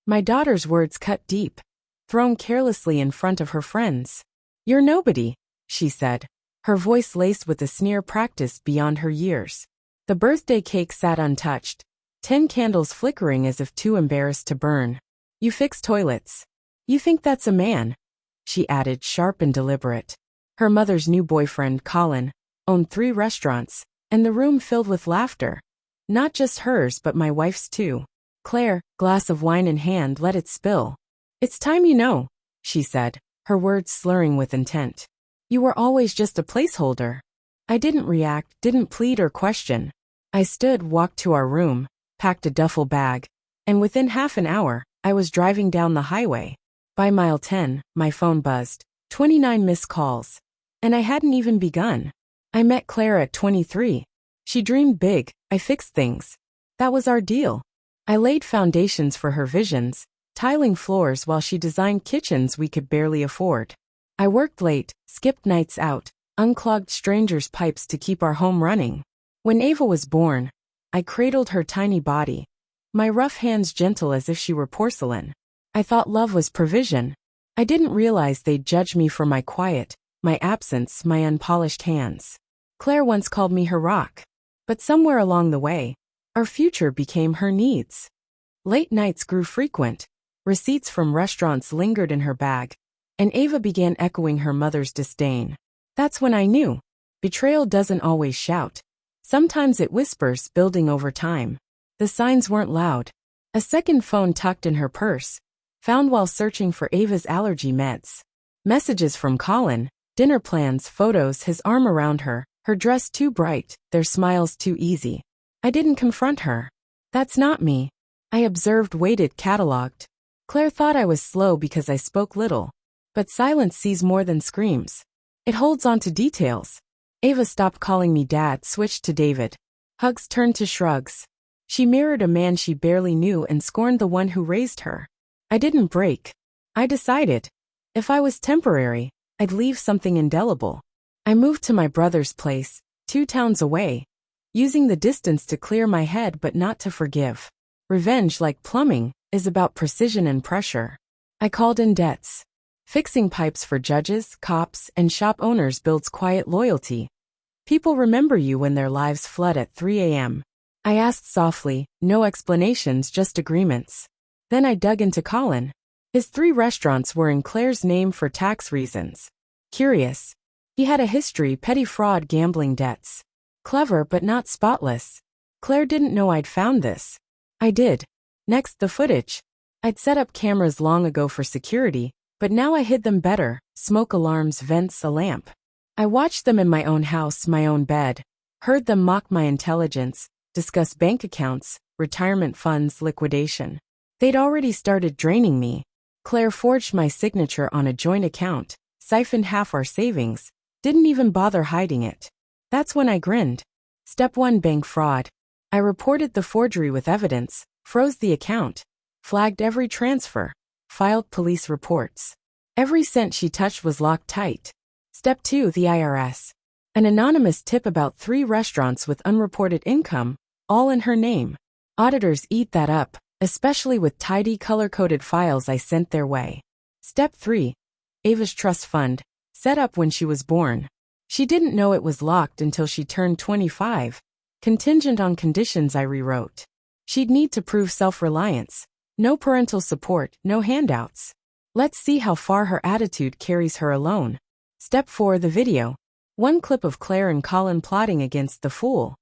My daughter's words cut deep, thrown carelessly in front of her friends. "You're nobody," she said, her voice laced with a sneer practiced beyond her years. The birthday cake sat untouched, 10 candles flickering as if too embarrassed to burn. "You fix toilets. You think that's a man?" she added, sharp and deliberate. Her mother's new boyfriend, Colin, owned 3 restaurants, and the room filled with laughter. Not just hers but my wife's too. Claire, glass of wine in hand, let it spill. "It's time you know," she said, her words slurring with intent. "You were always just a placeholder." I didn't react, didn't plead or question. I stood, walked to our room, packed a duffel bag, and within half an hour, I was driving down the highway. By mile 10, my phone buzzed. 29 missed calls. And I hadn't even begun. I met Claire at 23. She dreamed big, I fixed things. That was our deal. I laid foundations for her visions, tiling floors while she designed kitchens we could barely afford. I worked late, skipped nights out, unclogged strangers' pipes to keep our home running. When Ava was born, I cradled her tiny body, my rough hands gentle as if she were porcelain. I thought love was provision. I didn't realize they'd judge me for my quiet, my absence, my unpolished hands. Claire once called me her rock. But somewhere along the way, our future became her needs. Late nights grew frequent, receipts from restaurants lingered in her bag, and Ava began echoing her mother's disdain. That's when I knew. Betrayal doesn't always shout. Sometimes it whispers, building over time. The signs weren't loud. A second phone tucked in her purse, found while searching for Ava's allergy meds. Messages from Colin, dinner plans, photos, his arm around her, her dress too bright, their smiles too easy. I didn't confront her. That's not me. I observed, waited, cataloged. Claire thought I was slow because I spoke little. But silence sees more than screams. It holds on to details. Ava stopped calling me dad, switched to David. Hugs turned to shrugs. She mirrored a man she barely knew and scorned the one who raised her. I didn't break. I decided. If I was temporary, I'd leave something indelible. I moved to my brother's place, 2 towns away, using the distance to clear my head but not to forgive. Revenge, like plumbing, is about precision and pressure. I called in debts. Fixing pipes for judges, cops, and shop owners builds quiet loyalty. People remember you when their lives flood at 3 a.m. I asked softly, no explanations, just agreements. Then I dug into Colin. His 3 restaurants were in Claire's name for tax reasons. Curious. He had a history, petty fraud, gambling debts. Clever but not spotless. Claire didn't know I'd found this. I did. Next, the footage. I'd set up cameras long ago for security, but now I hid them better, smoke alarms, vents, a lamp. I watched them in my own house, my own bed, heard them mock my intelligence, discuss bank accounts, retirement funds, liquidation. They'd already started draining me. Claire forged my signature on a joint account, siphoned half our savings, didn't even bother hiding it. That's when I grinned. Step 1, bank fraud. I reported the forgery with evidence, froze the account, flagged every transfer, filed police reports. Every cent she touched was locked tight. Step 2, the IRS. An anonymous tip about 3 restaurants with unreported income, all in her name. Auditors eat that up, especially with tidy color-coded files I sent their way. Step 3, Ava's trust fund, set up when she was born. She didn't know it was locked until she turned 25, contingent on conditions I rewrote. She'd need to prove self-reliance. No parental support, no handouts. Let's see how far her attitude carries her alone. Step 4, the video. 1 clip of Claire and Colin plotting against the fool.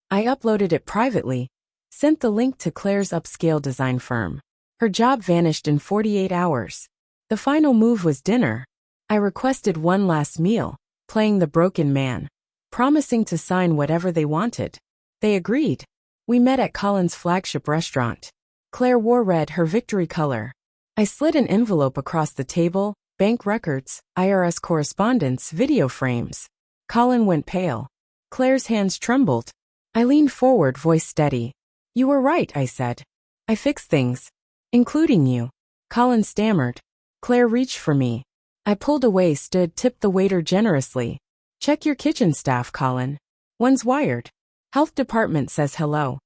I uploaded it privately, sent the link to Claire's upscale design firm. Her job vanished in 48 hours. The final move was dinner. I requested one last meal, playing the broken man, promising to sign whatever they wanted. They agreed. We met at Colin's flagship restaurant. Claire wore red, her victory color. I slid an envelope across the table, bank records, IRS correspondence, video frames. Colin went pale. Claire's hands trembled. I leaned forward, voice steady. You were right, I said. I fixed things. Including you. Colin stammered. Claire reached for me. I pulled away, stood, tipped the waiter generously. Check your kitchen staff, Colin. One's wired. Health department says hello.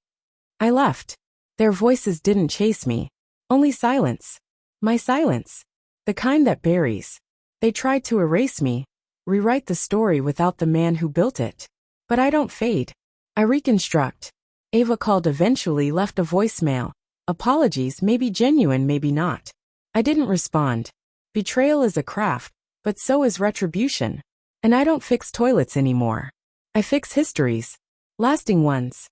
I left. Their voices didn't chase me. Only silence. My silence. The kind that buries. They tried to erase me, rewrite the story without the man who built it. But I don't fade. I reconstruct. Ava called eventually, left a voicemail. Apologies, maybe genuine, maybe not. I didn't respond. Betrayal is a craft, but so is retribution. And I don't fix toilets anymore. I fix histories. Lasting ones.